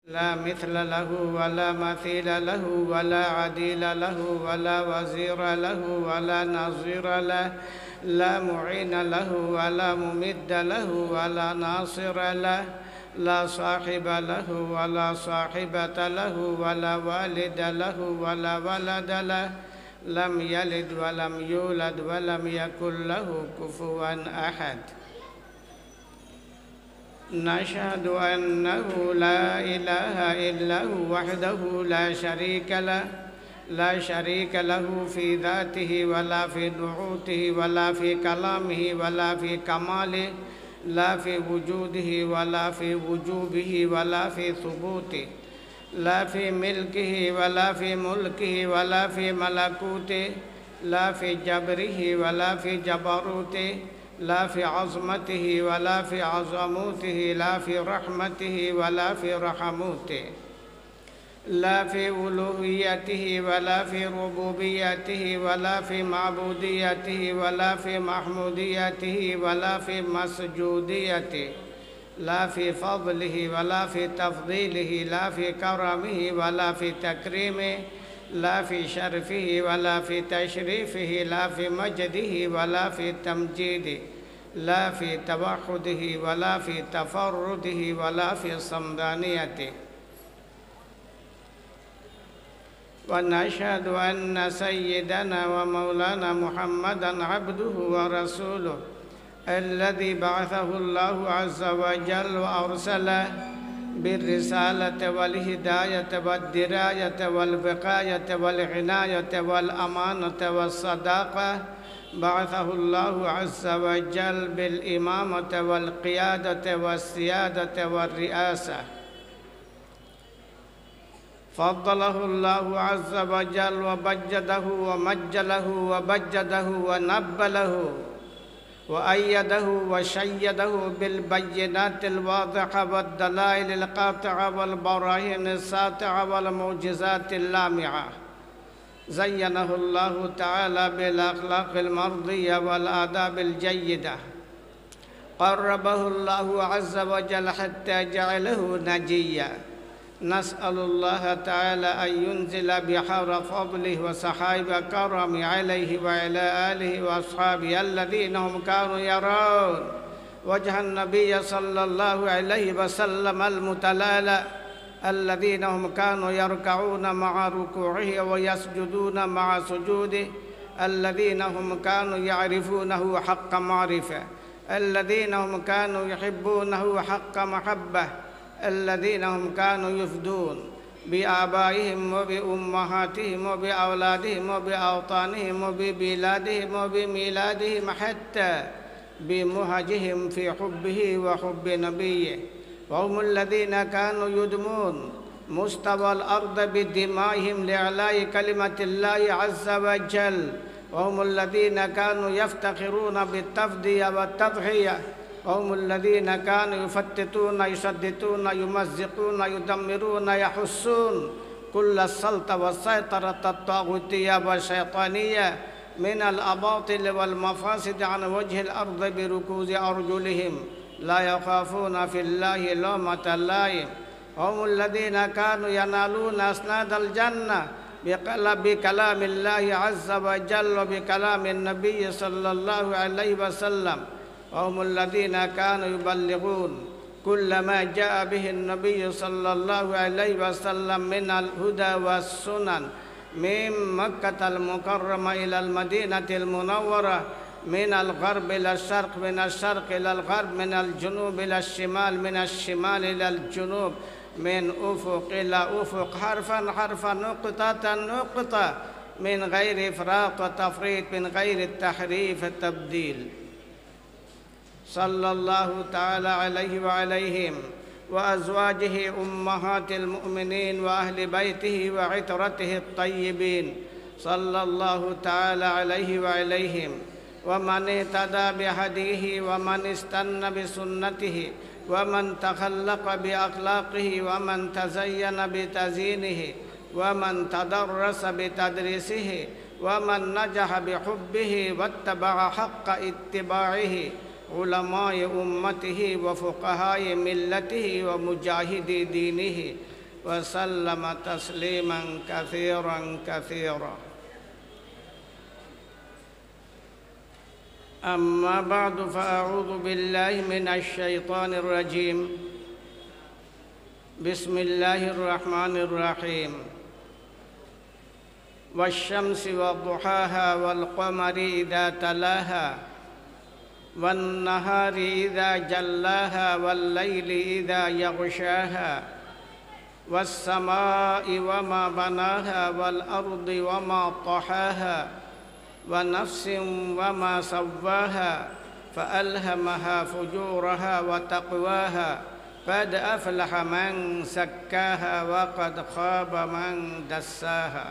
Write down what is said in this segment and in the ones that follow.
لا مثل له ولا مثيل له ولا عديل له ولا وزير له ولا نظير له، لا معين له ولا ممد له ولا ناصر له، لا صاحب له ولا صاحبة له ولا والد له ولا ولد له، لم يلد ولم يولد ولم يكن له كفوا أحد. نشهد أنه لا إله إلا هو وحده لا شريك له في ذاته ولا في نعوته ولا في كلامه ولا في كماله، لا في وجوده ولا في وجوبه ولا في ثبوته، لا في ملكه ولا في ملكه ولا في ملكوته، لا في جبره ولا في جبروته، لا في عظمته ولا في عظموته، لا في رحمته ولا في رحموته، لا في ألوهيته ولا في ربوبيته ولا في معبوديته ولا في محموديته ولا في مسجوديته، لا في فضله ولا في تفضيله، لا في كرمه ولا في تكريمه، لا في شرفه ولا في تشريفه، لا في مجده ولا في تمجيده، لا في توحده ولا في تفرده ولا في صمدانيته. ونشهد أن سيدنا ومولانا محمدًا عبده ورسوله الذي بعثه الله عز وجل وأرسله بالرسالة والهداية والدراية والوقاية والعناية والأمانة والصداقة، بعثه الله عز وجل بالإمامة والقيادة والسيادة والرئاسة، فضله الله عز وجل وبجده ومجله وبجده ونبله وأيده وشيده بالبينات الواضحة والدلائل القاطعة والبراهين الساطعة والمعجزات اللامعة، زينه الله تعالى بالأخلاق المرضية والآداب الجيدة، قربه الله عز وجل حتى جعله نجيا. نسأل الله تعالى أن ينزل بحر فضله وسحائب كرم عليه وعلى آله وأصحابه الذين هم كانوا يرون وجه النبي صلى الله عليه وسلم المتلالى، الذين هم كانوا يركعون مع ركوعه ويسجدون مع سجوده، الذين هم كانوا يعرفونه حق معرفة، الذين هم كانوا يحبونه حق محبة، الذين هم كانوا يفدون بآبائهم وبأمهاتهم وبأولادهم وبأوطانهم وببلادهم وبميلادهم حتى بمهجهم في حبه وحب نبيه، وهم الذين كانوا يدمون مستوى الأرض بدمائهم لإعلاء كلمة الله عز وجل، وهم الذين كانوا يفتخرون بالتفدية والتضحية، وهم الذين كانوا يفتتون يشددون يمزقون يدمرون يحسون كل السلطة والسيطرة الطاغوتية والشيطانية من الأباطل والمفاسد عن وجه الأرض بركوز أرجلهم، لا يخافون في الله لومة لائم، هم الذين كانوا ينالون أسناد الجنة بكلام الله عز وجل وبكلام النبي صلى الله عليه وسلم، وهم الذين كانوا يبلغون كل ما جاء به النبي صلى الله عليه وسلم من الهدى والسنن من مكة المكرمة إلى المدينة المنورة، من الغرب إلى الشرق، من الشرق إلى الغرب، من الجنوب إلى الشمال، من الشمال إلى الجنوب، من أفق إلى أفق، حرفا حرفا، نقطة نقطة، من غير إفراط وتفريط، من غير التحريف التبديل، صلى الله تعالى عليه وعليهم وأزواجه أمهات المؤمنين وأهل بيته وعترته الطيبين، صلى الله تعالى عليه وعليهم، ومن اهتدى بهديه ومن استنى بسنته ومن تخلق بأخلاقه ومن تزين بتزيينه ومن تدرس بتدريسه ومن نجح بحبه واتبع حق اتباعه، علماء أمته وفقهاء ملته ومجاهدي دينه، وسلم تسليما كثيرا كثيرا. أما بعد فأعوذ بالله من الشيطان الرجيم. بسم الله الرحمن الرحيم. والشمس وضحاها والقمر إذا تلاها والنهار إذا جلاها والليل إذا يغشاها والسماء وما بناها والأرض وما طحاها ونفس وما سواها فألهمها فجورها وتقواها قد أفلح من زكاها وقد خاب من دساها.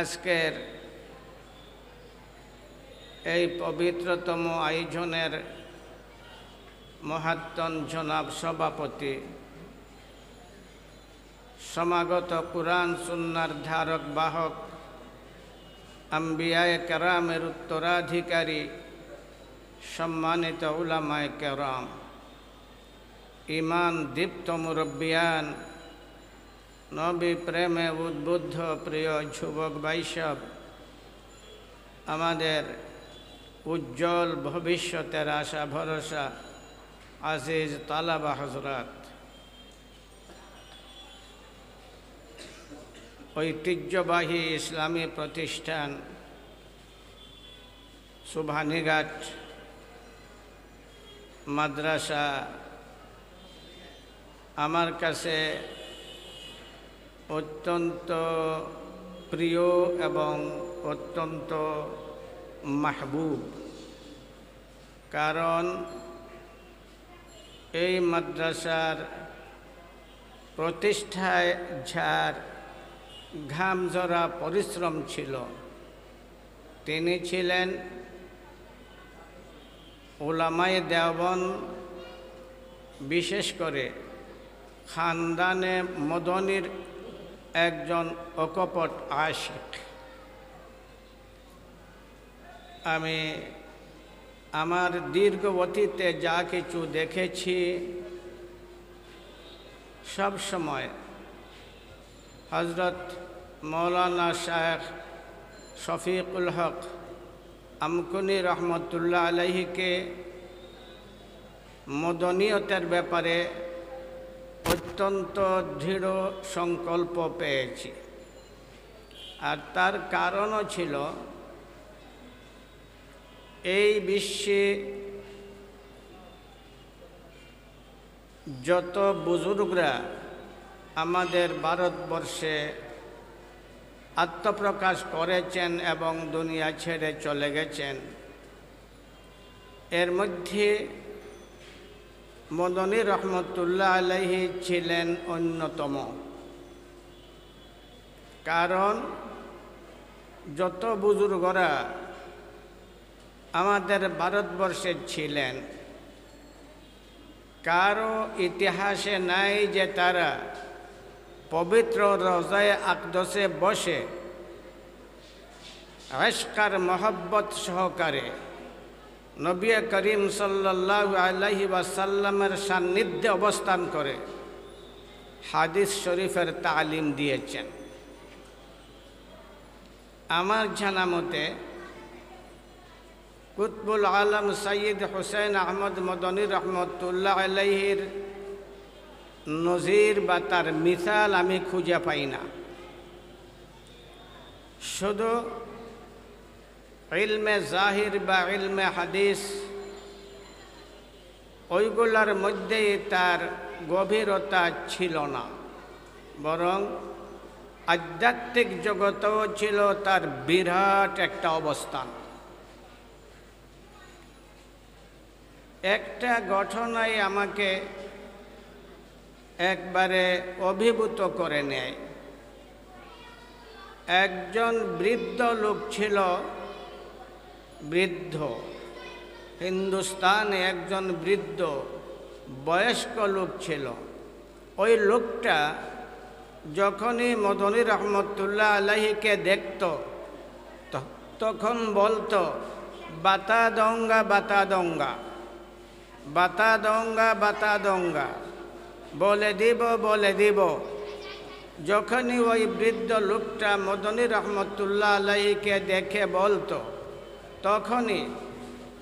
আজকের এই পবিত্রতম আয়োজনের মহাত্তম জনাব সভাপতি, সমাগত কুরআন সুন্নাহর ধারক বাহক, আম্বিয়ায়ে কেরামের উত্তরাধিকারী, সম্মানিত উলামায়ে কেরাম, ঈমান দীপ্ত মুরব্বিয়ান, নবী প্রেমে উদ্বুদ্ধ প্রিয় যুবক ভাইসব, আমাদের উজ্জ্বল ভবিষ্যতের আশা ভরসা আজিজ তালাবা হযরত, ঐতিহ্যবাহী ইসলামী প্রতিষ্ঠান সুবহানীঘাট মাদ্রাসা আমার কাছে অত্যন্ত প্রিয় এবং অত্যন্ত মাহবুব। কারণ এই মাদ্রাসার প্রতিষ্ঠায় যার ঘামঝরা পরিশ্রম ছিল, তিনি ছিলেন উলামায়ে দেওবন্দ, বিশেষ করে খানদানে মদনীর একজন অকপট আশিক। আমি আমার দীর্ঘ অতীতে যা কিছু দেখেছি, সব সময় হযরত মৌলানা শায়েখ শফিকুল হক আমকুনি রহমতুল্লাহ আলাইহিকে মদনীয়তের ব্যাপারে অত্যন্ত দৃঢ় সংকল্প পেয়েছি। আর তার কারণও ছিল, এই বিশ্বে যত বুজুর্গরা আমাদের ভারতবর্ষে আত্মপ্রকাশ করেছেন এবং দুনিয়া ছেড়ে চলে গেছেন, এর মধ্যে মদনী রহমতুল্লাহ আলাইহি ছিলেন অন্যতম। কারণ যত বুজুর্গরা আমাদের ভারতবর্ষে ছিলেন, কারো ইতিহাসে নাই যে তারা পবিত্র রওজায়ে আকদসে বসে ইশকার মহব্বত সহকারে নবী করিম সাল্লাল্লাহু আলাইহি ওয়াসাল্লামের সান্নিধ্যে অবস্থান করে হাদিস শরীফের তালিম দিয়েছেন। আমার জানা মতে কুতবুল আলম সৈয়দ হুসেন আহমদ মদনী রহমতুল্লাহ আলাইহির নজির বা তার মিসাল আমি খুঁজে পাই না। শুধু ইলমে জাহির বা ইলমে হাদিস, ওইগুলোর মধ্যেই তার গভীরতা ছিল না, বরং আধ্যাত্মিক জগতেও ছিল তার বিরাট একটা অবস্থান। একটা ঘটনাই আমাকে একবারে অভিভূত করে নেয়। একজন বৃদ্ধ লোক ছিল, বৃদ্ধ হিন্দুস্তানে একজন বৃদ্ধ বয়স্ক লোক ছিল। ওই লোকটা যখনই মদনী রহমতুল্লাহ আলাইহিকে দেখত তখন বলতো বাতা দঙ্গা বাতা দঙ্গা, বাতা দোঙ্গা, বলে দিব। যখনই ওই বৃদ্ধ লোকটা মদনী রহমতুল্লাহ আলাইহিকে দেখে বলতো, তখনই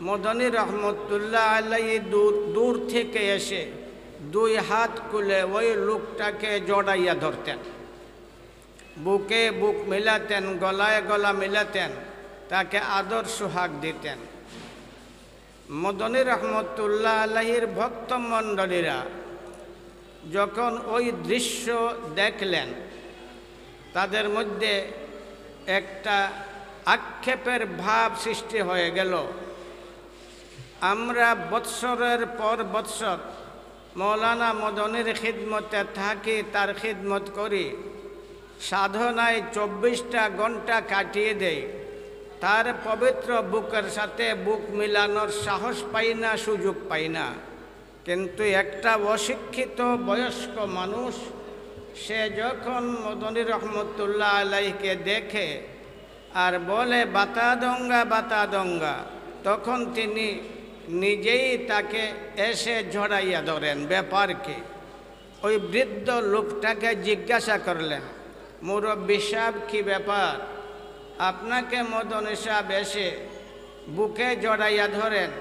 মদনী রহমতুল্লাহ আলাইহি দূর থেকে এসে 2 হাত খুলে ওই লোকটাকে জড়াইয়া ধরতেন, বুকে বুক মিলাতেন, গলায় গলা মিলাতেন, তাকে আদর সোহাগ দিতেন। মদনী রহমতুল্লাহ আলাইহির ভক্তমণ্ডলীরা যখন ওই দৃশ্য দেখলেন, তাদের মধ্যে একটা আক্ষেপের ভাব সৃষ্টি হয়ে গেল। আমরা বৎসরের পর বৎসর মৌলানা মদনীর খিদমতে থাকি, তার খিদমত করি, সাধনায় 24টা ঘন্টা কাটিয়ে দেই, তার পবিত্র বুকের সাথে বুক মিলানোর সাহস পাই না, সুযোগ পাই না। কিন্তু একটা অশিক্ষিত বয়স্ক মানুষ, সে যখন মদনী রহমতুল্লাহ আলাইহিকে দেখে আর বলে বাতা দঙ্গা, তখন তিনি নিজেই তাকে এসে জড়াইয়া ধরেন। ব্যাপার কি? ওই বৃদ্ধ লোকটাকে জিজ্ঞাসা করলেন, মুরব্বী সাহেব, কি ব্যাপার? আপনাকে মদনী সাহেব এসে বুকে জড়াইয়া ধরেন,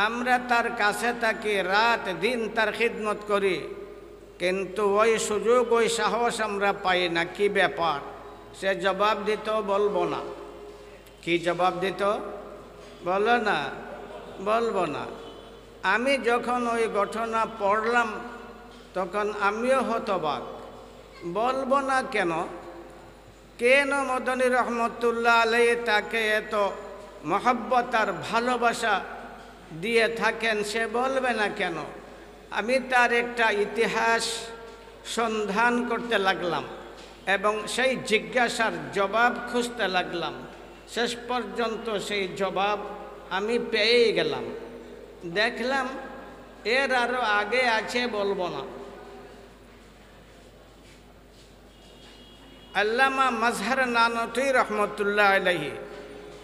আমরা তার কাছে থাকি, রাত দিন তার খিদমত করি, কিন্তু ওই সুযোগ ওই সাহস আমরা পাই না। কি ব্যাপার? সে জবাব দিত, বলবো না। কি জবাব দিত? বলবো না। আমি যখন ওই ঘটনা পড়লাম, তখন আমিও হতবাক। বলবো না কেন মদনী রহমতুল্লাহ আলাইহি তাকে এত মহব্বত আর ভালোবাসা দিয়ে থাকেন, সে বলবে না কেন? আমি তার একটা ইতিহাস সন্ধান করতে লাগলাম এবং সেই জিজ্ঞাসার জবাব খুঁজতে লাগলাম। শেষ পর্যন্ত সেই জবাব আমি পেয়েই গেলাম। দেখলাম এর আরও আগে আছে, বলবো না। আল্লামা মাজহার নানতী রহমতুল্লাহ আলাইহি,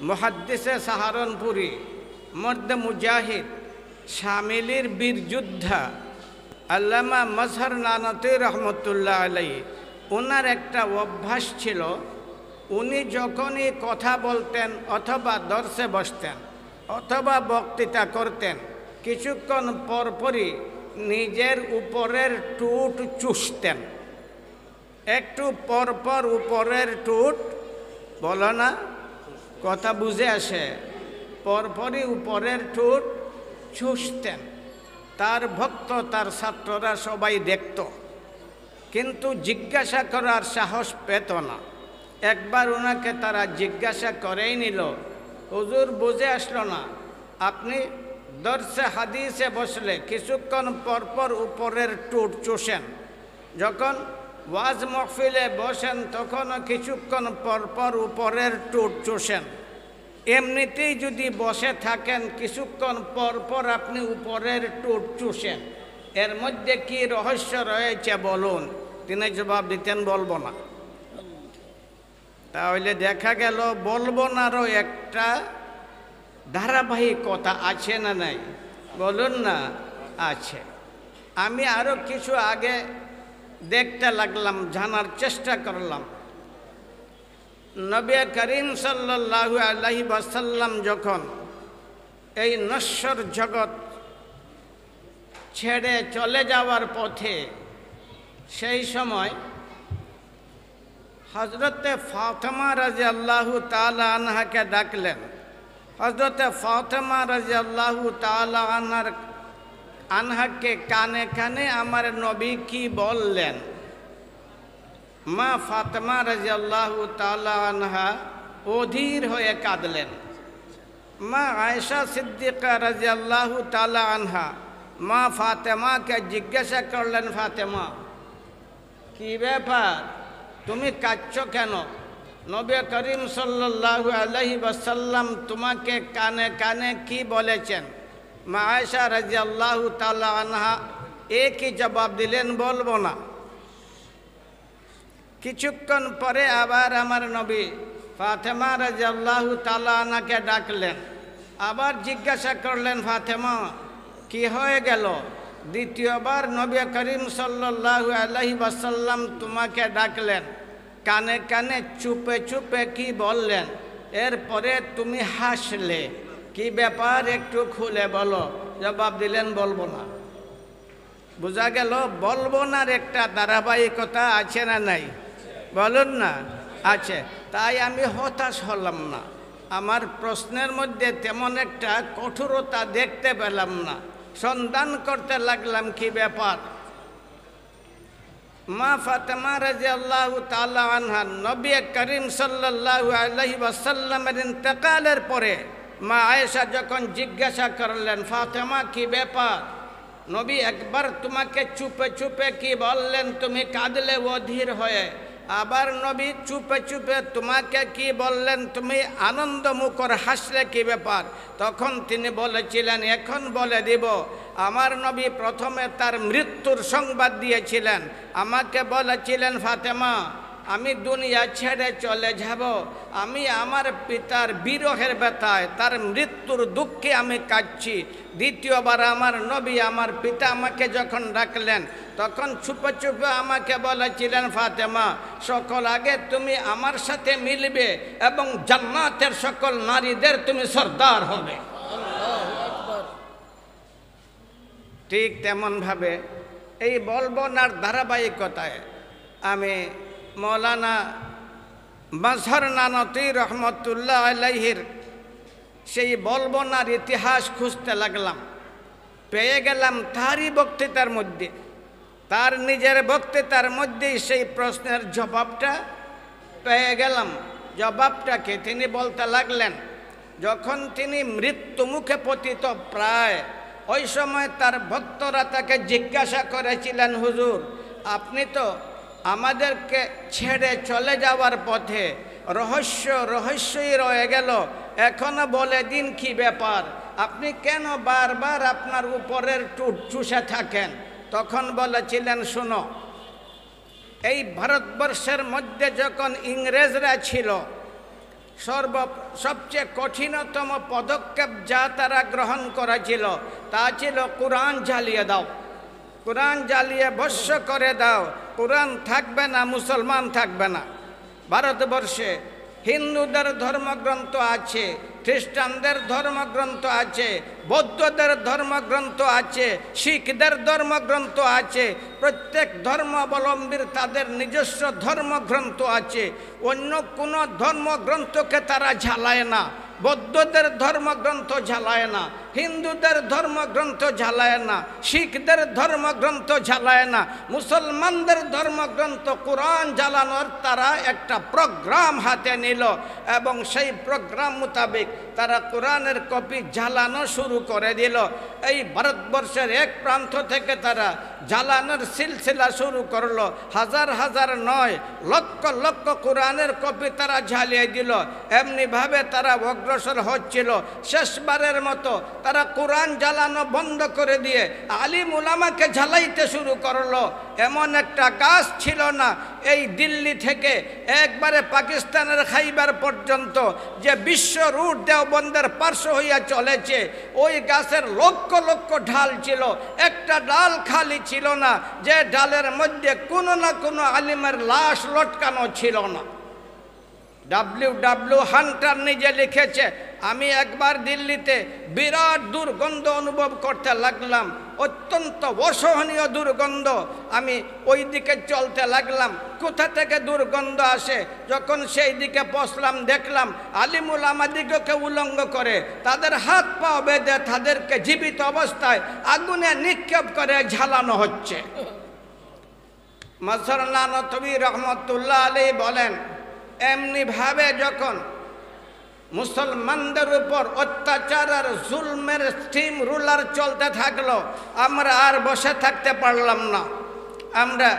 মুহাদ্দিসে সাহারনপুরি, মর্দ মুজাহিদ, শামিলির বীর যোদ্ধা আল্লামা মাজহার নানতী রহমতুল্লাহ আলাইহি, ওনার একটা অভ্যাস ছিল, উনি যখনই কথা বলতেন অথবা দর্শে বসতেন অথবা বক্তৃতা করতেন, কিছুক্ষণ পরপরই নিজের উপরের টুট চুষতেন। একটু পরপর উপরের টুট, বলো না, কথা বুঝে আসে, পরপরই উপরের টুট চুষতেন। তার ভক্ত, তার ছাত্ররা সবাই দেখত, কিন্তু জিজ্ঞাসা করার সাহস পেত না। একবার ওনাকে তারা জিজ্ঞাসা করেই নিল, হুজুর বুঝে আসলো না, আপনি দর্শে হাদিসে বসলে কিছুক্ষণ পরপর উপরের টুট চুষেন, যখন ওয়াজ মহফিলে বসেন তখনও কিছুক্ষণ পরপর উপরের টুট চুষেন, এমনিতেই যদি বসে থাকেন কিছুক্ষণ পরপর আপনি উপরের টুট চুষেন, এর মধ্যে কি রহস্য রয়েছে বলুন? তিনি জবাব দিতেন, বলবো না। তাহলে দেখা গেল বলবো নারও একটা ধারাবাহিকতা আছে না নাই? বলুন না, আছে। আমি আরও কিছু আগে দেখতে লাগলাম, জানার চেষ্টা করলাম। নবী করিম সাল্লাল্লাহু আলাইহি ওয়াসাল্লাম যখন এই নশ্বর জগৎ ছেড়ে চলে যাওয়ার পথে, সেই সময় হযরতে ফাতেমা রাদিয়াল্লাহু তাআলা আনহাকে ডাকলেন। হযরতে ফাতেমা রাদিয়াল্লাহু তাআলা আনহাকে কানে কানে আমার নবী কি বললেন? মা ফাতেমা রাদিয়াল্লাহু তাআলা আনহা অধীর হয়ে কাঁদলেন। মা আয়েশা সিদ্দিকা রাদিয়াল্লাহু তাআলা আনহা মা ফাতেমাকে জিজ্ঞাসা করলেন, ফাতেমা কি ব্যাপার, তুমি কাঁদছ কেন? নবী করিম সাল্লাল্লাহু আলাইহি ওয়াসাল্লাম তোমাকে কানে কানে কি বলেছেন? মা আয়েশা রাদিয়াল্লাহু তাআলা আনহা একই জবাব দিলেন, বলবো না। কিছুক্ষণ পরে আবার আমার নবী ফাতেমা রাদিয়াল্লাহু তাআলা আনহাকে ডাকলেন, আবার জিজ্ঞাসা করলেন, ফাতেমা কি হয়ে গেল? দ্বিতীয়বার নবী করিম সাল্লাল্লাহু আলাইহি ওয়াসাল্লাম তোমাকে ডাকলেন, কানে কানে চুপে চুপে কি বললেন? এরপরে তুমি হাসলে। কি ব্যাপার একটু খুলে বলো। জবাব দিলেন বলবো না। বোঝা গেল বলবো নার একটা ধারাবাহিকতা আছে না নাই? বলুন না, আছে। তাই আমি হতাশ হলাম না। আমার প্রশ্নের মধ্যে তেমন একটা কঠোরতা দেখতে পেলাম না। সন্ধান করতে লাগলাম কি ব্যাপার। মা ফাতেমা রাদিয়াল্লাহু তাআলা আনহা নবী করিম সাল্লাল্লাহু আলাইহি ওয়াসাল্লামের ইন্তেকালের পরে মা আয়েশা যখন জিজ্ঞাসা করলেন, ফাতেমা কি ব্যাপার? নবী একবার তোমাকে চুপে চুপে কি বললেন, তুমি কাঁদলে অধীর হয়ে। আবার নবী চুপে চুপে তোমাকে কি বললেন, তুমি আনন্দমুখর হাসলে, কি ব্যাপার? তখন তিনি বলেছিলেন, এখন বলে দিব। আমার নবী প্রথমে তার মৃত্যুর সংবাদ দিয়েছিলেন। আমাকে বলেছিলেন, ফাতেমা আমি দুনিয়া ছেড়ে চলে যাব। আমি আমার পিতার বিরহের ব্যথায়, তার মৃত্যুর দুঃখে আমি কাঁদছি। দ্বিতীয়বার আমার নবী, আমার পিতা আমাকে যখন ডাকলেন, তখন চুপে চুপে আমাকে বলেছিলেন, ফাতেমা সকল আগে তুমি আমার সাথে মিলবে এবং জান্নাতের সকল নারীদের তুমি সর্দার হবে। ঠিক তেমনভাবে এই বলবনার ধারাবাহিকতায় আমি মৌলানা মাজহার নানতী রহমতুল্লাহ আলাইহির সেই বলবনার ইতিহাস খুঁজতে লাগলাম। পেয়ে গেলাম তারই বক্তৃতার মধ্যে, তার নিজের বক্তৃতার মধ্যেই সেই প্রশ্নের জবাবটা পেয়ে গেলাম। জবাবটাকে তিনি বলতে লাগলেন, যখন তিনি মৃত্যুমুখে পতিত প্রায়, ওই সময় তার ভক্তরা তাকে জিজ্ঞাসা করেছিলেন, হুজুর আপনি তো আমাদেরকে ছেড়ে চলে যাওয়ার পথে, রহস্যই রয়ে গেল, এখনো বলে দিন কি ব্যাপার? আপনি কেন বারবার আপনার উপরের টুট চুষে থাকেন? তখন বলেছিলেন, শোনো, এই ভারতবর্ষের মধ্যে যখন ইংরেজরা ছিল, সবচেয়ে কঠিনতম পদক্ষেপ যা তারা গ্রহণ করেছিল তা ছিল কোরআন জ্বালিয়ে দাও, কোরআন জ্বালিয়ে ভস্ম করে দাও, কোরআন থাকবে না, মুসলমান থাকবে না। ভারতবর্ষে হিন্দুদের ধর্মগ্রন্থ আছে, খ্রিস্টানদের ধর্মগ্রন্থ আছে, বৌদ্ধদের ধর্মগ্রন্থ আছে, শিখদের ধর্মগ্রন্থ আছে। প্রত্যেক ধর্মাবলম্বীর তাদের নিজস্ব ধর্মগ্রন্থ আছে। অন্য কোনো ধর্মগ্রন্থকে তারা ঝালায় না। বৌদ্ধদের ধর্মগ্রন্থ ঝালায় না, হিন্দুদের ধর্মগ্রন্থ ঝালায় না, শিখদের ধর্মগ্রন্থ ঝালায় না। মুসলমানদের ধর্মগ্রন্থ কোরআন জ্বালানোর তারা একটা প্রোগ্রাম হাতে নিল এবং সেই প্রোগ্রাম মোতাবেক তারা কোরআনের কপি জ্বালানো শুরু করে দিল। এই ভারতবর্ষের এক প্রান্ত থেকে তারা জ্বালানোর সিলসিলা শুরু করলো। হাজার হাজার নয়, লক্ষ লক্ষ কোরআনের কপি তারা জ্বালিয়ে দিল। এমনিভাবে তারা অগ্রসর হচ্ছিল। শেষবারের মতো তারা কোরআন জ্বালানো বন্ধ করে দিয়ে আলিম উলামাকে জ্বালাইতে শুরু করলো। এমন একটা গাছ ছিল না এই দিল্লি থেকে একবারে পাকিস্তানের খাইবার পর্যন্ত, যে বিশ্ব রুট দেওবন্দের পার্শ্ব হইয়া চলেছে, ওই গাছের লক্ষ লক্ষ ঢাল ছিল, একটা ডাল খালি ছিল না যে ডালের মধ্যে কোনো না কোনো আলিমের লাশ লটকানো ছিল না। W.W. হান্টার নিজে লিখেছে, আমি একবার দিল্লিতে বিরাট দুর্গন্ধ অনুভব করতে লাগলাম, অত্যন্ত অসহনীয় দুর্গন্ধ। আমি ওই দিকে চলতে লাগলাম, কোথা থেকে দুর্গন্ধ আসে? যখন সেই দিকে পৌঁছলাম, দেখলাম আলিমুল আমাদিগকে উলঙ্গ করে, তাদের হাত পা বেঁধে তাদেরকে জীবিত অবস্থায় আগুনে নিক্ষেপ করে ঝালানো হচ্ছে। মাজহার নানতবী রহমতুল্লাহ আলাইহি বলেন, এমনিভাবে যখন মুসলমানদের উপর অত্যাচার আর জুলমের স্টিম রুলার চলতে থাকলো, আমরা আর বসে থাকতে পারলাম না। আমরা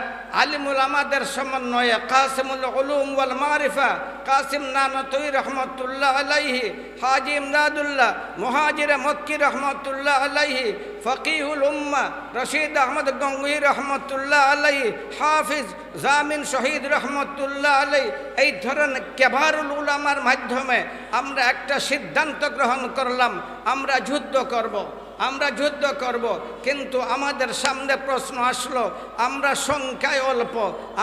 আলিমুল আমাদের সমন্বয়ে কাসিমুল উলুম ওয়াল মারিফা কাসিম নানতবী রহমতুল্লাহ আলাইহি, হাজি ইমদাদুল্লাহ মুহাজিরে মক্কি রহমতুল্লাহ আলাইহি, ফকিহুল উম্মা রশিদ আহমদ গঙ্গুহি রহমতুল্লাহ আলাইহি, হাফিজ জামিন শহীদ রহমতুল্লাহ আলাইহি, এই ধরনের কেবারুল উলামার মাধ্যমে আমরা একটা সিদ্ধান্ত গ্রহণ করলাম, আমরা যুদ্ধ করব। আমরা যুদ্ধ করব, কিন্তু আমাদের সামনে প্রশ্ন আসলো, আমরা সংখ্যায় অল্প,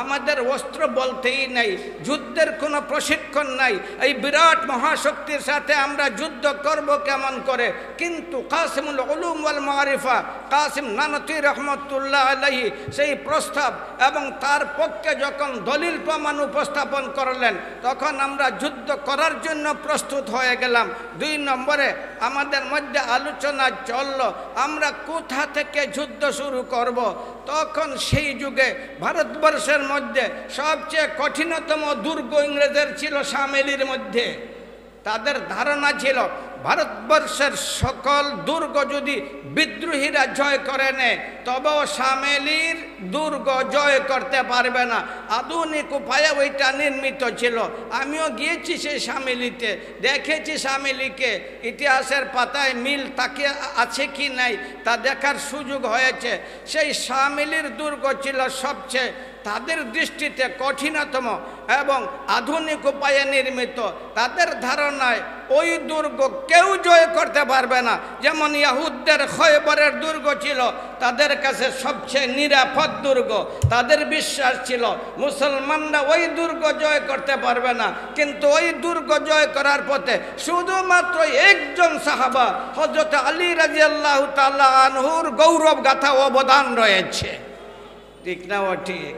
আমাদের অস্ত্র বলতেই নেই, যুদ্ধের কোনো প্রশিক্ষণ নাই, এই বিরাট মহাশক্তির সাথে আমরা যুদ্ধ করব কেমন করে? কিন্তু কাসিমুল উলুম ওয়াল মারিফা কাসিম নানতী রহমতুল্লাহ আলাইহি সেই প্রস্তাব এবং তার পক্ষে যখন দলিল প্রমাণ উপস্থাপন করলেন, তখন আমরা যুদ্ধ করার জন্য প্রস্তুত হয়ে গেলাম। 2 নম্বরে আমাদের মধ্যে আলোচনা চললো আমরা কোথা থেকে যুদ্ধ শুরু করব। তখন সেই যুগে ভারতবর্ষের মধ্যে সবচেয়ে কঠিনতম দুর্গ ইংরেজের ছিল শামেলির মধ্যে। তাদের ধারণা ছিল ভারতবর্ষের সকল দুর্গ যদি বিদ্রোহীরা জয় করে নেয়, তবেও শামেলির দুর্গ জয় করতে পারবে না। আধুনিক উপায়ে ওইটা নির্মিত ছিল। আমিও গিয়েছি সেই শামেলিতে, দেখেছি শামেলিকে, ইতিহাসের পাতায় মিল তাকে আছে কি নাই তা দেখার সুযোগ হয়েছে। সেই শামেলির দুর্গ ছিল সবচেয়ে তাদের দৃষ্টিতে কঠিনতম এবং আধুনিক উপায়ে নির্মিত। তাদের ধারণায় ওই দুর্গ কেউ জয় করতে পারবে না। যেমন ইয়াহুদদের খয়বরের দুর্গ ছিল তাদের কাছে সবচেয়ে নিরাপদ দুর্গ, তাদের বিশ্বাস ছিল মুসলমানরা ওই দুর্গ জয় করতে পারবে না। কিন্তু ওই দুর্গ জয় করার পথে শুধুমাত্র একজন সাহাবা হযরত আলী রাদিয়াল্লাহু তাআলা আনহুর গৌরব গাথা অবদান রয়েছে। ঠিক না? ও ঠিক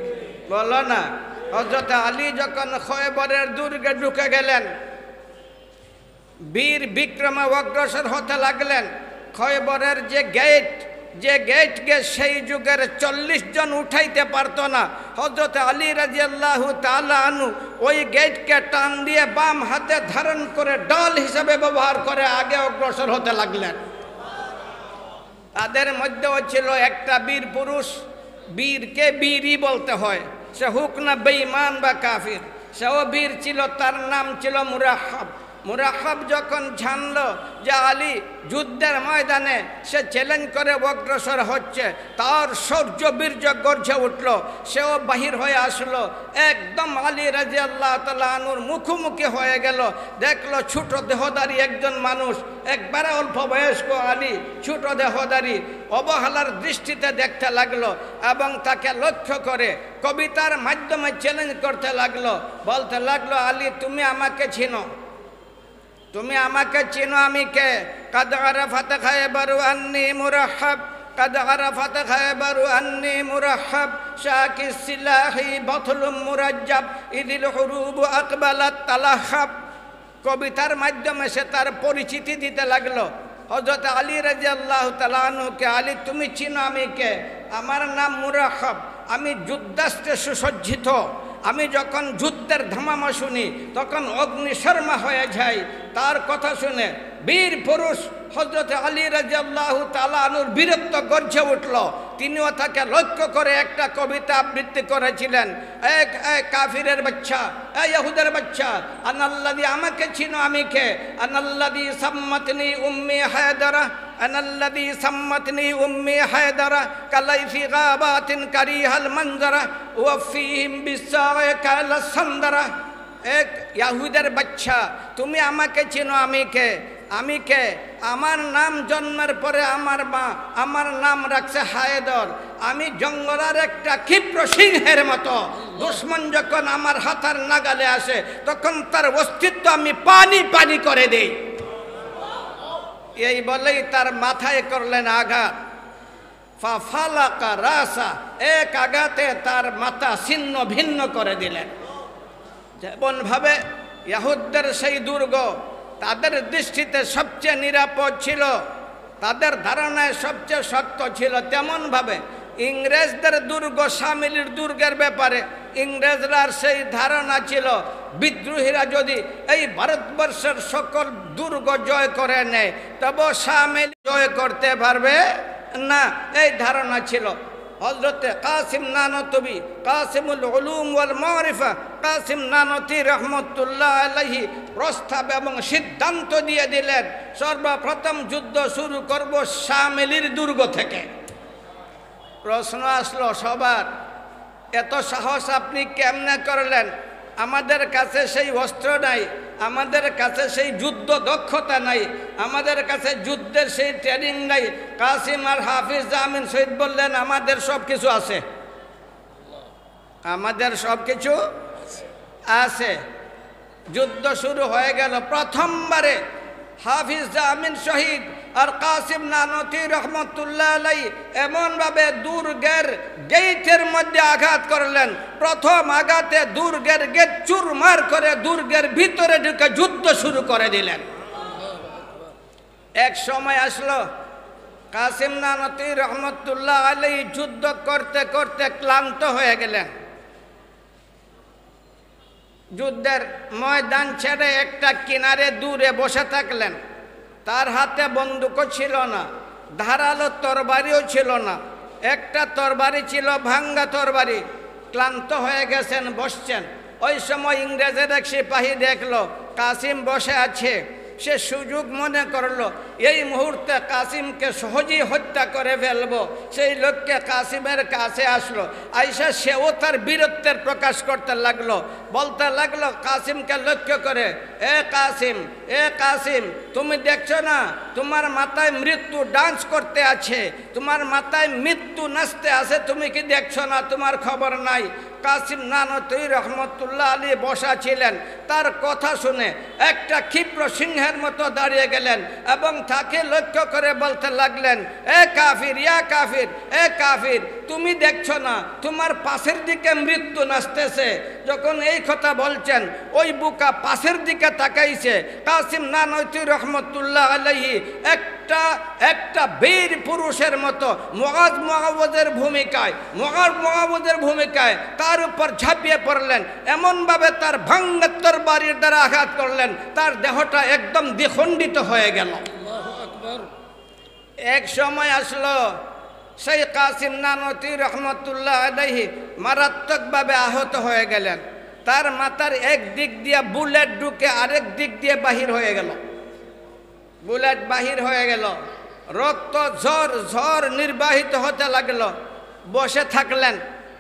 বলো না? হযরত আলী যখন খয়বরের দুর্গে ঢুকে গেলেন, বীর বিক্রমে অগ্রসর হতে লাগলেন। খয়বরের যে গেট সেই যুগের 40 জন উঠাইতে পারত না। হযরত আলী রাদিয়াল্লাহু তাআলা আনহু ওই গেটকে টান দিয়ে বাম হাতে ধারণ করে ডাল হিসাবে ব্যবহার করে আগে অগ্রসর হতে লাগলেন। তাদের মধ্যেও ছিল একটা বীর পুরুষ, বীরকে বীরই বলতে হয়, সে হোক না বেঈমান বা কাফির, সেও বীর ছিল, তার নাম ছিল মুরাহাব। মুরাহাব যখন জানল যে আলী যুদ্ধের ময়দানে সে চ্যালেঞ্জ করে অগ্রসর হচ্ছে, তার শৌর্য বীর্য গর্জে উঠল, সেও বাহির হয়ে আসলো, একদম আলী রাদিয়াল্লাহু তাআলা আনহুর মুখোমুখি হয়ে গেল। দেখলো ছোট দেহধারী একজন মানুষ, একবারে অল্প বয়স্ক আলী, ছোট দেহধারী, অবহেলার দৃষ্টিতে দেখতে লাগলো এবং তাকে লক্ষ্য করে কবিতার মাধ্যমে চ্যালেঞ্জ করতে লাগলো, বলতে লাগলো, আলী তুমি আমাকে চিনো, তুমি আমাকে চিনো, আমি কে? কাদ আরাফাত খায়বারু আন্নী মুরাহাব, কাদ আরাফাত খায়বারু আন্নী মুরাহাব, শাকিস সিলাহি বথলুম মুরাজ্জাব, ইদিল হুরুব আকবালাত তালাহাব। কবিতার মাধ্যমে সে তার পরিচিতি দিতে লাগলো হযরত আলী রাদিয়াল্লাহু তাআলা আনহুকে। আলী তুমি চিনো আমি কে? আমার নাম মুরাহাব, আমি যুদ্ধাস্ত্রে সুসজ্জিত, আমি যখন যুদ্ধের ধামামা শুনি তখন অগ্নিশর্মা হয়ে যাই। তার কথা শুনে বীর পুরুষ হযরত আলী রাদিয়াল্লাহু তাআলা আনহুর বীরত্ব গর্জে উঠল। তিনিও তাকে লক্ষ্য করে একটা কবিতা আবৃত্তি করেছিলেন, এক কাফিরের বাচ্চা, ইহুদের বাচ্চা, আনাল্লাযী, আমাকে চিনো আমি কে? আনাল্লাযী সাম্মাতনি উম্মি হায়দারা, আনাল্লাযী সাম্মাতনি উম্মি হায়দারা, কালাইফি গাবাতিন কারিহাল মনজারা, ওয়া ফীহিম বিসায়ে কালাস সান্দারা। এক ইহুদের বাচ্চা, তুমি আমাকে চিনো আমি কে? আমি কে? আমার নাম জন্মের পরে আমার মা আমার নাম রাখছে হায়দর। আমি জঙ্গলার একটা ক্ষিপ্র সিংহের মতো, দুশ্মন যখন আমার হাতের নাগালে আসে তখন তার অস্তিত্ব আমি পানি পানি করে দেই। এই বলেই তার মাথায় করলেন আঘাত, ফাফালাকা রাসা, এক আঘাতে তার মাথা ছিন্ন ভিন্ন করে দিলেন। যেমনভাবে ইহুদদের সেই দুর্গ তাদের দৃষ্টিতে সবচেয়ে নিরাপদ ছিল, তাদের ধারণায় সবচেয়ে শক্ত ছিল, তেমনভাবে ইংরেজদের দুর্গ শামেলির দুর্গের ব্যাপারে ইংরেজরা সেই ধারণা ছিল বিদ্রোহীরা যদি এই ভারতবর্ষের সকল দুর্গ জয় করে নেয় তবে শামেলি জয় করতে পারবে না, এই ধারণা ছিল। হযরতে কাসিম নানতবী, কাসিমুল উলুম ওয়াল মারিফা কাসিম নানতী রহমতুল্লাহ আলাইহি প্রস্তাব এবং সিদ্ধান্ত দিয়ে দিলেন, সর্বপ্রথম যুদ্ধ শুরু করব শামেলির দুর্গ থেকে। প্রশ্ন আসলো সবার, এত সাহস আপনি কেমনে করলেন? আমাদের কাছে সেই অস্ত্র নাই, আমাদের কাছে সেই যুদ্ধ দক্ষতা নাই, আমাদের কাছে যুদ্ধের সেই ট্রেনিং নাই। কাসিম আর হাফিজ জামিন শহীদ বললেন আমাদের সব কিছু আছে, আমাদের সব কিছু আছে। যুদ্ধ শুরু হয়ে গেল। প্রথমবারে হাফিজ জামিন শহীদ আর কাসিম নানতি রহমতুল্লাহ আলাই এমনভাবে দুর্গের গেটের মধ্যে আঘাত করলেন। প্রথম আঘাতে দুর্গের গেট চুরমার করে দুর্গের ভিতরে ঢুকে যুদ্ধ শুরু করে দিলেন। এক সময় আসলো কাসিম নানতি রহমতুল্লাহ আলাই যুদ্ধ করতে করতে ক্লান্ত হয়ে গেলেন। যুদ্ধের ময়দান ছেড়ে একটা কিনারে দূরে বসে থাকলেন। তার হাতে বন্দুকও ছিল না, ধারালো তরবারিও ছিল না, একটা তরবারি ছিল ভাঙ্গা তরবারি। ক্লান্ত হয়ে গেছেন, বসছেন। ওই সময় ইংরেজের এক সিপাহী দেখলো কাসিম বসে আছে। সে সুযোগ মনে করলো এই মুহূর্তে কাসিমকে সহজেই হত্যা করে ফেলবো। সেই লোককে কাসিমের কাছে আসলো। আইসা সেও তার বীরত্বের প্রকাশ করতে লাগলো, বলতে লাগলো কাসিমকে লক্ষ্য করে, এ কাসিম, এ কাসিম, তুমি দেখছো না তোমার মাথায় মৃত্যু ডান্স করতে আছে, তোমার মাথায় মৃত্যু নাচতে আছে, তুমি কি দেখছো না? তোমার খবর নাই? কাসিম নানতি রহমতুল্লাহ আলী বসা ছিলেন। তার কথা শুনে একটা ক্ষিপ্র সিংহের মতো দাঁড়িয়ে গেলেন এবং তাকে লক্ষ্য করে বলতে লাগলেন, এ কাফির, ইয়া কাফির, এ কাফির, তুমি দেখছো না তোমার পাশের দিকে মৃত্যু নাচতেছে? যখন এই কথা বলছেন ওই বুকা পাশের দিকে তাকাইছে। কাসিম নানতি রহমতুল্লাহ আলাইহি একটা বীর পুরুষের মতো মুআওয়াজের ভূমিকায় তার উপর ঝাঁপিয়ে পড়লেন। এমনভাবে তার ভাঙ্গা তরবারির দ্বারা আঘাত করলেন, তার দেহটা একদম দ্বিখণ্ডিত হয়ে গেল। এক সময় আসলো সেই কাসিম নানতি রহমতুল্লাহ আলাইহি মারাত্মকভাবে আহত হয়ে গেলেন। তার মাথার এক দিক দিয়ে বুলেট ঢুকে আরেক দিক দিয়ে বাহির হয়ে গেল। বুলেট বাহির হয়ে গেল, রক্ত ঝর নির্বাহিত হতে লাগলো। বসে থাকলেন,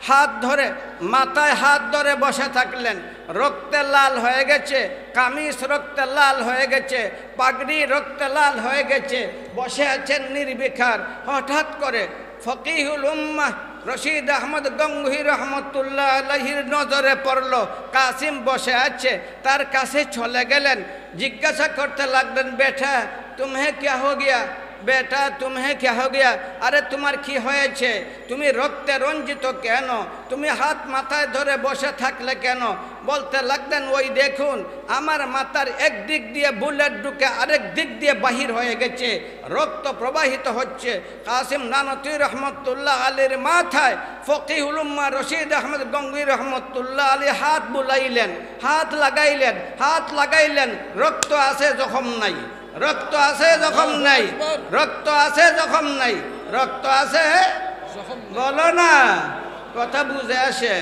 হাত ধরে মাথায় হাত ধরে বসে থাকলেন। রক্তে লাল হয়ে গেছে, কামিজ রক্তে লাল হয়ে গেছে, পাগড়ি রক্তে লাল হয়ে গেছে, বসে আছেন নির্বিকার। হঠাৎ করে ফকিহুল উম্মাহ রশিদ আহমদ গঙ্গুহি রহমতুল্লাহ আলাইহির নজরে পড়ল কাসিম বসে আছে। তার কাছে চলে গেলেন, জিজ্ঞাসা করতে লাগলেন, বেটা तुम्हें क्या हो गया, बेटा तुम्हें क्या हो गया, अरे तुम्हार কি হয়েছে, তুমি রক্তে রঞ্জিত কেন, তুমি হাত মাথায় ধরে বসে থাকলে কেন? বলতে লাগলেন, ওই দেখুন আমার মাথার এক দিক দিয়ে বুলেট ঢুকে আরেক দিক দিয়ে বাহির হয়ে গেছে, রক্ত প্রবাহিত হচ্ছে। কাসিম নানতি রহমতুল্লাহ আলীর মাথায় ফকিহুল উম্মাহ রশিদ আহমদ গঙ্গুহি রহমতুল্লাহ আলী হাত বুলাইলেন, হাত লাগাইলেন। রক্ত আছে জখম নাই, রক্ত আছে জখম নাই, রক্ত আছে জখম নাই, রক্ত আছে। বলো না, কথা বুঝে আসে?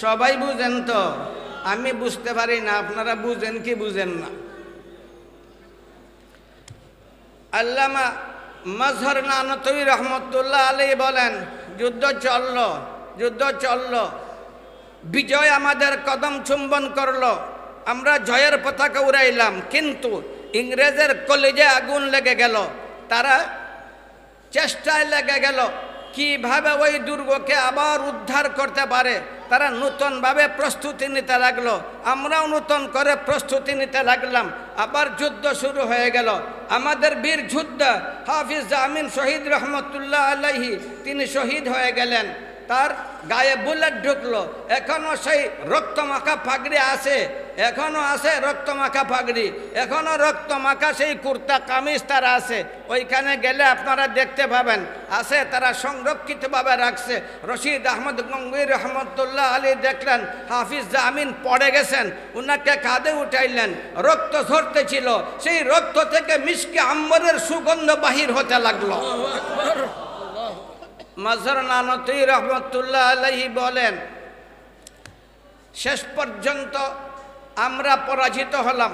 সবাই বুঝেন তো? আমি বুঝতে পারি না, আপনারা বুঝেন কি বুঝেন না? আল্লামা মাজহার নানতী রহমতুল্লাহ আলাইহি বলেন, যুদ্ধ চলল, বিজয় আমাদের কদম চুম্বন করলো, আমরা জয়ের পতাকা উড়াইলাম, কিন্তু ইংরেজের কলেজে আগুন লেগে গেল। তারা চেষ্টায় লেগে গেল কিভাবে ওই দুর্গকে আবার উদ্ধার করতে পারে। তারা নূতনভাবে প্রস্তুতি নিতে লাগলো, আমরাও নূতন করে প্রস্তুতি নিতে লাগলাম। আবার যুদ্ধ শুরু হয়ে গেল। আমাদের বীর যোদ্ধা হাফিজ জামিন শহীদ রহমতুল্লাহ আলাইহি তিনি শহীদ হয়ে গেলেন। তার গায়ে বুলেট ঢুকলো, এখনো সেই রক্তমাখা পাগড়ি আছে, এখনো আছে রক্তমাখা পাগড়ি, এখনো রক্তমাখা সেই কুর্তা কামিজ তার আছে। ওইখানে গেলে আপনারা দেখতে পাবেন আছে, তারা সংরক্ষিতভাবে রাখছে। রশিদ আহমদ গঙ্গুহি রহমতুল্লাহ আলী দেখলেন হাফিজ জামিন পড়ে গেছেন, উনাকে কাঁধে উঠাইলেন, রক্ত ঝরতে ছিল, সেই রক্ত থেকে মিশকে আম্বরের সুগন্ধ বাহির হতে লাগলো। মাজহার নানতী রহমতুল্লাহ আলাইহি বলেন, শেষ পর্যন্ত আমরা পরাজিত হলাম।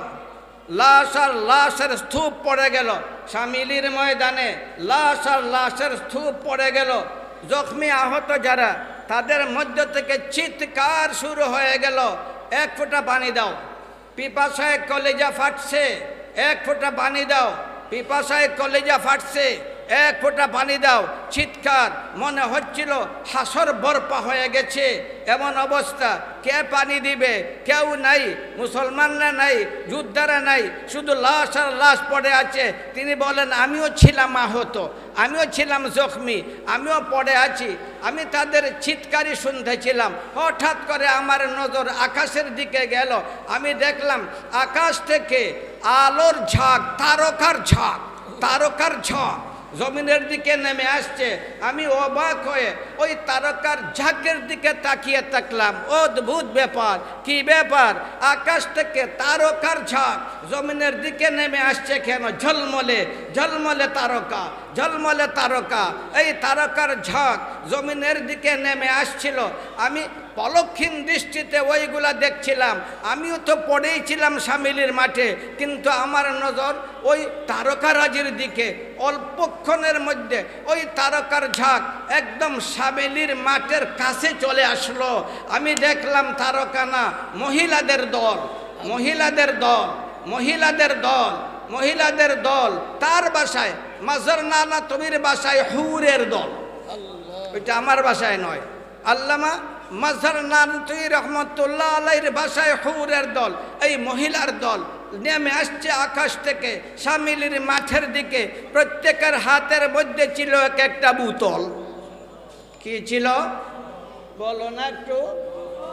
লাশ আর লাশের স্তূপ পড়ে গেল শামিলির ময়দানে, লাশ আর লাশের স্তূপ পড়ে গেল। জখমি আহত যারা, তাদের মধ্য থেকে চিৎকার শুরু হয়ে গেল, এক ফোঁটা পানি দাও। পিপাসায় কলেজা ফাটছে, এক ফোঁটা পানি দাও। পিপাসায় কলেজা ফাটছে, এক ফোঁটা পানি দাও। চিৎকার, মনে হচ্ছিল হাসর বরপা হয়ে গেছে, এমন অবস্থা। কে পানি দিবে? কেউ নাই, মুসলমানরা নাই, যোদ্ধারা নাই, শুধু লাশ আর লাশ পড়ে আছে। তিনি বলেন, আমিও ছিলাম আহত, আমিও ছিলাম জখমি, আমিও পড়ে আছি। আমি তাদের চিৎকারই শুনতেছিলাম। হঠাৎ করে আমার নজর আকাশের দিকে গেল। আমি দেখলাম আকাশ থেকে আলোর ঝাঁক, তারকার ঝাঁক, তারকার ঝাঁক জমিনের দিকে নেমে আসছে। আমি অবাক হয়ে ওই তারকার ঝাঁকের দিকে তাকিয়ে থাকলাম। অদ্ভুত ব্যাপার, কি ব্যাপার? আকাশ থেকে তারকার ঝাঁক জমিনের দিকে নেমে আসছে কেন? ঝলমলে ঝলমলে তারকা, ঝলমলে তারকা। এই তারকার ঝাঁক জমিনের দিকে নেমে আসছিল। আমি পলক্ষীন দৃষ্টিতে ওইগুলা দেখছিলাম। আমিও তো পড়েই ছিলাম শামিলির মাঠে, কিন্তু আমার নজর ওই তারকারাজির দিকে। অল্পক্ষণের মধ্যে ওই তারকার ঝাঁক একদম শামিলির মাঠের কাছে চলে আসলো। আমি দেখলাম তারকা না, মহিলাদের দল, মহিলাদের দল, মহিলাদের দল, মহিলাদের দল। তার বাসায় মাজর নানা তুমির বাসায় হুরের দল, ওইটা আমার বাসায় নয়। আল্লামা মাজহার নানতুই রহমতুল্লাহ আলাইহির ভাষায় হুরের দল, এই মহিলার দল নেমে আসছে আকাশ থেকে শামিলির মাঠের দিকে। প্রত্যেকের হাতের মধ্যে ছিল এক একটা বোতল। কি ছিল বলো না একটু?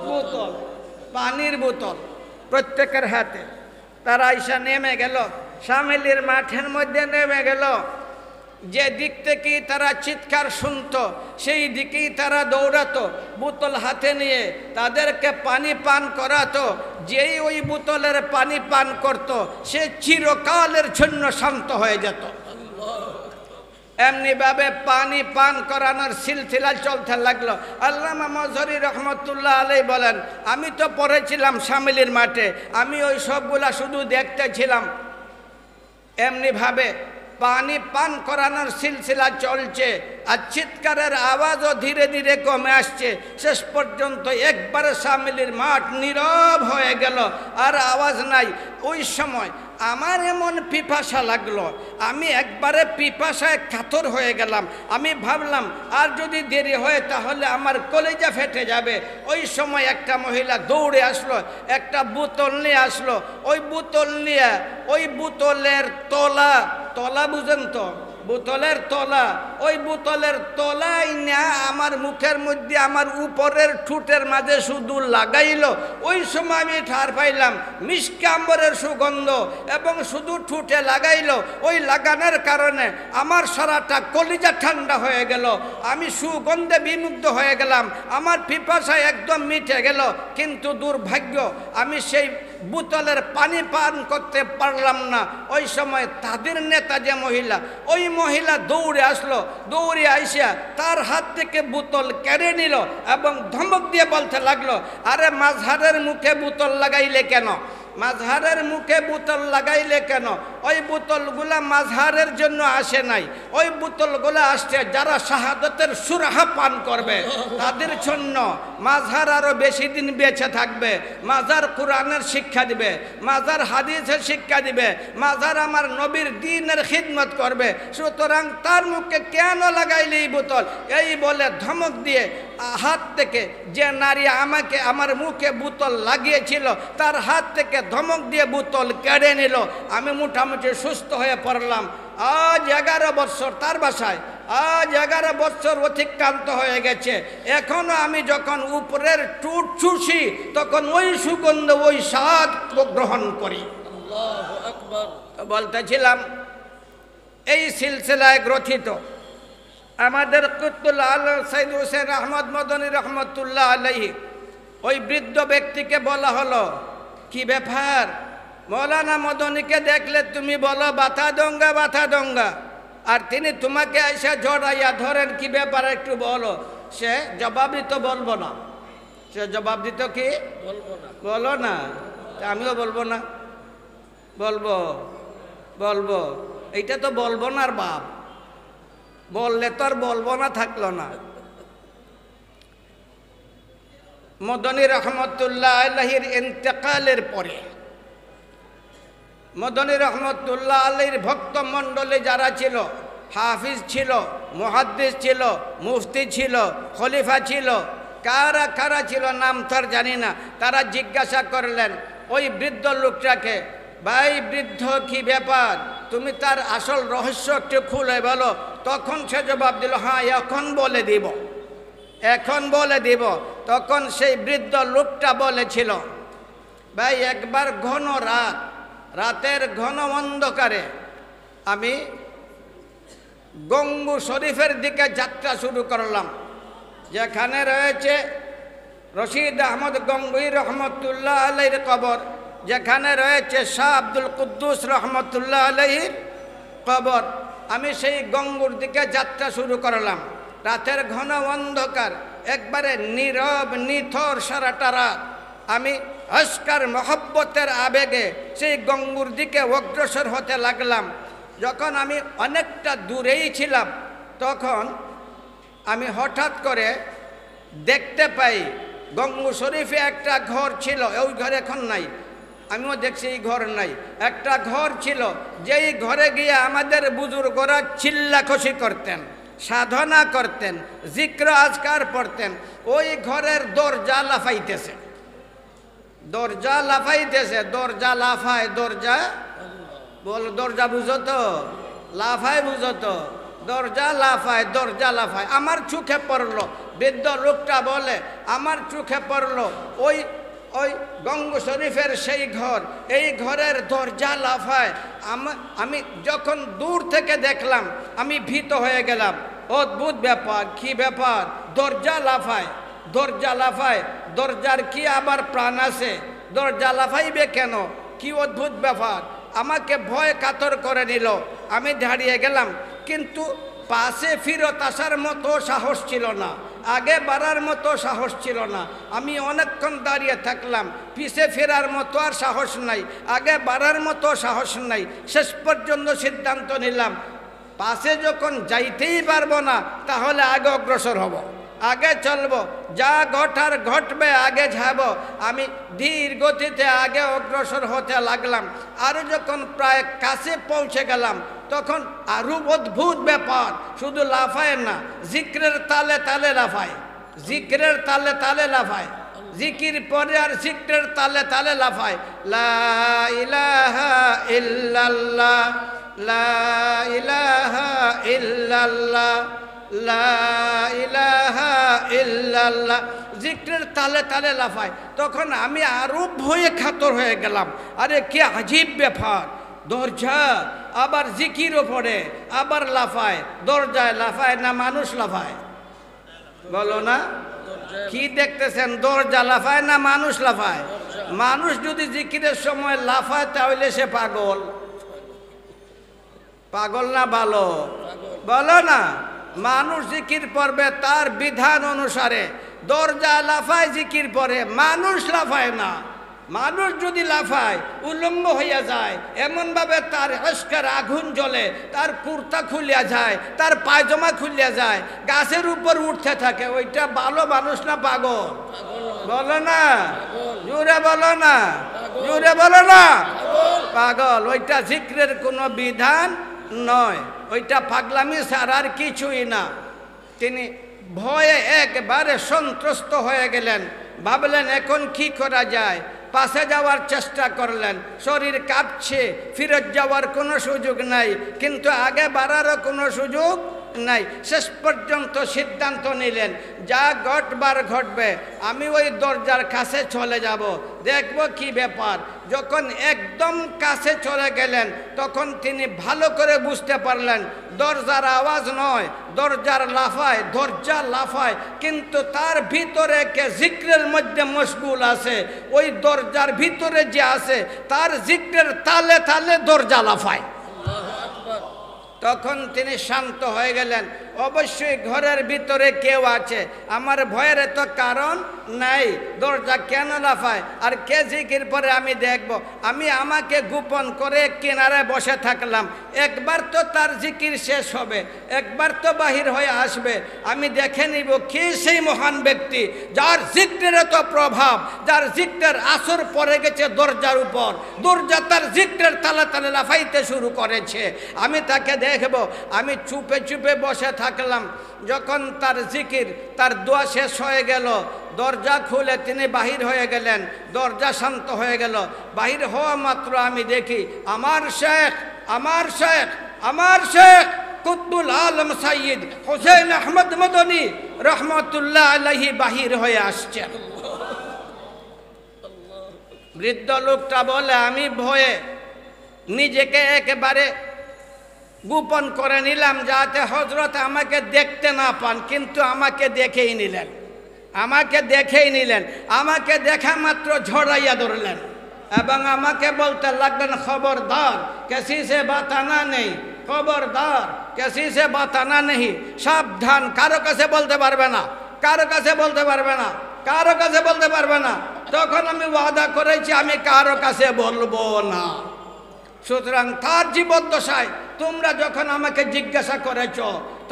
বোতল, পানির বোতল প্রত্যেকের হাতে। তারা আইসা নেমে গেল, শামিলির মাঠের মধ্যে নেমে গেল। যে দিক থেকেই তারা চিৎকার শুনতো সেই দিকেই তারা দৌড়াতো বোতল হাতে নিয়ে, তাদেরকে পানি পান করাতো। যেই ওই বোতলের পানি পান করত সে চিরকালের জন্য শান্ত হয়ে যেত। এমনিভাবে পানি পান করানোর সিলসিলা চলতে লাগলো। আল্লামা মজহরি রহমতুল্লাহ আলাইহি বলেন, আমি তো পড়েছিলাম শামিলির মাঠে, আমি ওই সবগুলা শুধু দেখতেছিলাম। এমনিভাবে পানি পান করানোর সিলসিলা চলছে, আর চিৎকারের আওয়াজও ধীরে ধীরে কমে আসছে। শেষ পর্যন্ত একবারে শামিলির মাঠ নীরব হয়ে গেল, আর আওয়াজ নাই। ওই সময় আমার এমন পিপাসা লাগলো, আমি একবারে পিপাসায় কাতর হয়ে গেলাম। আমি ভাবলাম আর যদি দেরি হয় তাহলে আমার কলেজা ফেটে যাবে। ওই সময় একটা মহিলা দৌড়ে আসলো, একটা বোতল নিয়ে আসলো। ওই বোতল নিয়ে ওই বোতলের তলা, তলা বুঝেন তো, বোতলের তলা, ওই বোতলের তলাই না আমার মুখের মধ্যে আমার উপরের ঠোঁটের মাঝে শুধু লাগাইলো। ওই সময় আমি ঠার পাইলাম মিষ্টি আম্বরের সুগন্ধ, এবং শুধু ঠোঁটে লাগাইলো। ওই লাগানোর কারণে আমার সারাটা কলিজা ঠান্ডা হয়ে গেল, আমি সুগন্ধে বিমুগ্ধ হয়ে গেলাম, আমার পিপাসা একদম মিটে গেল। কিন্তু দুর্ভাগ্য, আমি সেই বোতলের পানি পান করতে পারলাম না। ওই সময় তাদের নেতা যে মহিলা, ওই মহিলা দৌড়ে আসলো। দৌড়ে আইসা তার হাত থেকে বোতল কেড়ে নিল এবং ধমক দিয়ে বলতে লাগলো, আরে মাজহারের মুখে বোতল লাগাইলে কেন? মাজহারের মুখে বোতল লাগাইলে কেন? ওই বোতলগুলা মাজহারের জন্য আসে নাই, ওই বোতলগুলা আসছে যারা শাহাদতের সুরাহা পান করবে তাদের জন্য। মাজহার আরো বেশি দিন বেঁচে থাকবে, মাজার কোরআনের শিক্ষা দিবে, মাজার হাদিসের শিক্ষা দিবে, মাজার আমার নবীর দ্বীনের খিদমত করবে। সুতরাং তার মুখে কেন লাগাইলে এই বোতল? এই বলে ধমক দিয়ে হাত থেকে যে নারী আমাকে আমার মুখে বোতল লাগিয়েছিল তার হাত থেকে ধমক দিয়ে বোতল কেড়ে নিল। আমি মোটামুটি সুস্থ হয়ে পড়লাম। আজ 11 বছর তার বাসায়, আজ 11 বছর অতিক্রান্ত হয়ে গেছে। এখনো আমি যখন উপরের টুট চুষি তখন ওই সুগন্ধ, ওই স্বাদ গ্রহণ করি। আল্লাহু আকবার। বলতেছিলাম এই সিলসিলায় গ্রথিত আমাদের কুতুল আলম সৈয়দ হোসেন আহমদ মদনী রহমতুল্লাহ আলাইহি, ওই বৃদ্ধ ব্যক্তিকে বলা হলো, কি ব্যাপার? মৌলানা মদনীকে দেখলে তুমি বলো বাতা দঙ্গা, বাতা দঙ্গা, আর তিনি তোমাকে এসে জড়াইয়া ধরেন, কি ব্যাপার একটু বলো। সে জবাব দিত বলবো না, সে জবাব দিত কি বলো না। আমিও বলবো না, বলবো বলবো, এইটা তো বলবো না। আর বাপ বললে তো আর বলবো না থাকলো না। মদনী রহমতুল্লাহ আলাইহির ইন্তেকালের পরে মদনী রহমতুল্লাহ আলাইহির ভক্ত মণ্ডলী যারা ছিল, হাফিজ ছিল, মুহাদ্দিস ছিল, মুফতি ছিল, খলিফা ছিল, কারা কারা ছিল নাম তো আর জানি না, তারা জিজ্ঞাসা করলেন ওই বৃদ্ধ লোকটাকে, ভাই বৃদ্ধ কি ব্যাপার, তুমি তার আসল রহস্য একটু খুলে বলো। তখন সে জবাব দিল, হ্যাঁ এখন বলে দিব, এখন বলে দিব। তখন সেই বৃদ্ধ লোকটা বলেছিল, ভাই একবার ঘন রাতের ঘন অন্ধকারে আমি গঙ্গু শরীফের দিকে যাত্রা শুরু করলাম, যেখানে রয়েছে রশিদ আহমদ গঙ্গুই রহমতুল্লাহ আলাইহির কবর, যেখানে রয়েছে শাহ আব্দুল কুদ্দুস রহমতুল্লাহ আলাইহির কবর। আমি সেই গঙ্গুর দিকে যাত্রা শুরু করলাম। রাতের ঘন অন্ধকার, একবারে নীরব নিথর সারাটা রাত আমি আশকার মহব্বতের আবেগে সেই গঙ্গুর দিকে অগ্রসর হতে লাগলাম। যখন আমি অনেকটা দূরেই ছিলাম, তখন আমি হঠাৎ করে দেখতে পাই গঙ্গু শরীফে একটা ঘর ছিল, ওই ঘর এখন নাই, আমিও দেখছি এই ঘর নাই। একটা ঘর ছিল, যেই ঘরে গিয়ে আমাদের বুজুর্গরা চিল্লাখুশি করতেন, সাধনা করতেন, জিক্র আজকার পড়তেন। ওই ঘরের দরজা লাফাইতেছে, দরজা লাফাইতেছে, দরজা লাফায়, দরজা বল, দরজা বুঝো তো, লাফায় বুঝো তো, দরজা লাফায়, দরজা লাফায়। আমার চোখে পড়লো, বৃদ্ধ লোকটা বলে, আমার চোখে পড়লো ওই ওই গঙ্গু শরীফের সেই ঘর, এই ঘরের দরজা লাফায়। আমি যখন দূর থেকে দেখলাম আমি ভীত হয়ে গেলাম, অদ্ভুত ব্যাপার, কি ব্যাপার, দরজা লাফায়, দরজা লাফায়, দরজার কি আবার প্রাণ আছে, দরজা লাফাইবে কেন, কি অদ্ভুত ব্যাপার। আমাকে ভয় কাতর করে নিল, আমি দাঁড়িয়ে গেলাম, কিন্তু পাশে ফিরত আসার মতো সাহস ছিল না, আগে বাড়ার মতো সাহস ছিল না। আমি অনেকক্ষণ দাঁড়িয়ে থাকলাম, পিছে ফেরার মতো আর সাহস নাই, আগে বাড়ার মতো সাহস নাই। শেষ পর্যন্ত সিদ্ধান্ত নিলাম, পাশে যখন যাইতেই পারবো না, তাহলে আগে অগ্রসর হব, আগে চলবো, যা ঘটার ঘটবে আগে যাব। আমি ধীর গতিতে আগে অগ্রসর হতে লাগলাম। আর যখন প্রায় কাছে পৌঁছে গেলাম, তখন আরো অদ্ভুত ব্যাপার, শুধু লাফায় না, জিক্রের তালে তালে লাফায়, জিক্রের তালে তালে লাফায়, জিকির পরে আর জিক্রের তালে তালে লাফায়। লা ইলাহা ইল্লাল্লাহ, লা ইলাহা ইল্লাল্লাহ, লা ইলাহা ইল্লাল্লাহ, জিক্রের তালে তালে লাফায়। তখন আমি আরো ভয়ে কাতর হয়ে গেলাম, আরে কি আজীব ব্যাপার, দরজা আবার জিকিরও পড়ে, আবার লাফায়, দরজায় লাফায় না মানুষ লাফায়, বলো না, কি দেখতেছেন, দরজা লাফায় না মানুষ লাফায়? মানুষ যদি জিকিরের সময় লাফায় তাহলে সে পাগল, পাগল না ভালো, বলো না। মানুষ জিকির পড়বে তার বিধান অনুসারে, দরজা লাফায় জিকির পড়ে, মানুষ লাফায় না। মানুষ যদি লাফায় উলঙ্গ হইয়া যায়, এমনভাবে তার আশকার আগুন জ্বলে, তার কুর্তা খুলিয়া যায়, তার পায়জামা খুলিয়া যায়, গাছের উপর উঠতে থাকে, ওইটা ভালো মানুষ না পাগল, বলো না, জোরে বলো না, জোরে বলো না, পাগল। ওইটা জিক্রের কোনো বিধান নয়, ওইটা পাগলামি ছাড়া আর কিছুই না। তিনি ভয়ে একবারে সন্ত্রস্ত হয়ে গেলেন, ভাবলেন এখন কি করা যায়। পাশে যাওয়ার চেষ্টা করলেন, শরীর কাঁপছে, ফিরত যাওয়ার কোনো সুযোগ নাই, কিন্তু আগে বাড়ারও কোনো সুযোগ নাই। শেষ পর্যন্ত সিদ্ধান্ত নিলেন, যা ঘটবার ঘটবে, আমি ওই দরজার কাছে চলে যাব, দেখব কি ব্যাপার। যখন একদম কাছে চলে গেলেন, তখন তিনি ভালো করে বুঝতে পারলেন দরজার আওয়াজ নয়, দরজার লাফায়, দরজা লাফায়, কিন্তু তার ভিতরে কে জিক্রের মধ্যে মশগুল আছে, ওই দরজার ভিতরে যে আছে তার জিক্রের তালে তালে দরজা লাফায়। তখন তিনি শান্ত হয়ে গেলেন, অবশ্যই ঘরের ভিতরে কেউ আছে, আমার ভয়ের এত কারণ নাই, দরজা কেন লাফায়? আর কে জিকির পরে আমি দেখব। আমি আমাকে গোপন করে কিনারে বসে থাকলাম, একবার তো তার জিকির শেষ হবে, একবার তো বাহির হয়ে আসবে, আমি দেখে নিব কে সেই মহান ব্যক্তি যার জিক্রের এত প্রভাব, যার জিক্রের আসর পড়ে গেছে দরজার উপর, দরজা তার জিক্রের তালে তালে লাফাইতে শুরু করেছে। আমি তাকে দেখব। আমি চুপে চুপে বসে থাকলাম। যখন তার জিকির, তার দোয়া শেষ হয়ে গেল, দরজা খুলে তিনি বাহির হয়ে গেলেন, দরজা শান্ত হয়ে গেল। বাহির হওয়া মাত্র আমি দেখি আমার শেখ, আমার শেখ, আমার শেখ কুতুবুল আলম সাইয়্যিদ হুসাইন আহমদ মদনী রহমতুল্লাহ আলাইহি বাহির হয়ে আসছেন। বৃদ্ধ লোকটা বলে, আমি ভয়ে নিজেকে একেবারে গোপন করে নিলাম যাতে হযরত আমাকে দেখতে না পান, কিন্তু আমাকে দেখেই নিলেন, আমাকে দেখেই নিলেন। আমাকে দেখা মাত্র ঝড়াইয়া ধরলেন এবং আমাকে বলতে লাগলেন, খবরদার কিসি সে বাতানা নেই, খবরদার কিসি সে বাতানা নেই, সাবধান, কারো কাছে বলতে পারবে না, কারো কাছে বলতে পারবে না, কারো কাছে বলতে পারবে না। তখন আমি ওয়াদা করেছি আমি কারো কাছে বলবো না। সুতরাং তার জীবদ্দশায় তোমরা যখন আমাকে জিজ্ঞাসা করেছ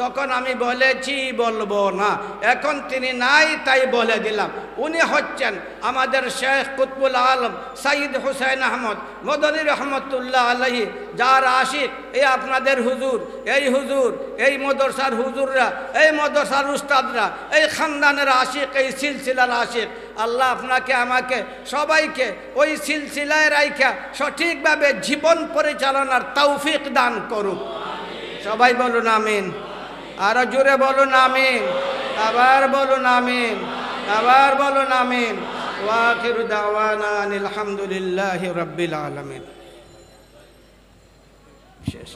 তখন আমি বলেছি বলবো না। এখন তিনি নাই তাই বলে দিলাম। উনি হচ্ছেন আমাদের শেখ কুতুবুল আলম সাইয়্যিদ হুসাইন আহমদ মদনী রহমতুল্লাহ আলাইহি, যার আশিক এই আপনাদের হুজুর, এই হুজুর, এই মদরসার হুজুররা, এই মদরসার উস্তাদরা, এই খানদানের আশিক, এই সিলসিলার আশিক। আল্লাহ আপনাকে আমাকে সবাইকে ওই সিলসিলায় রাইখা সঠিকভাবে জীবন পরিচালনার তৌফিক দান করুক। সবাই বলুন আমিন। আরো জোরে বলুন আমিন। আবার বলুন আমিন। আবার বলুন আমিন। ওয়া আখিরু দাওয়ানা আলহামদুলিল্লাহি রাব্বিল আলামিন। শেষ।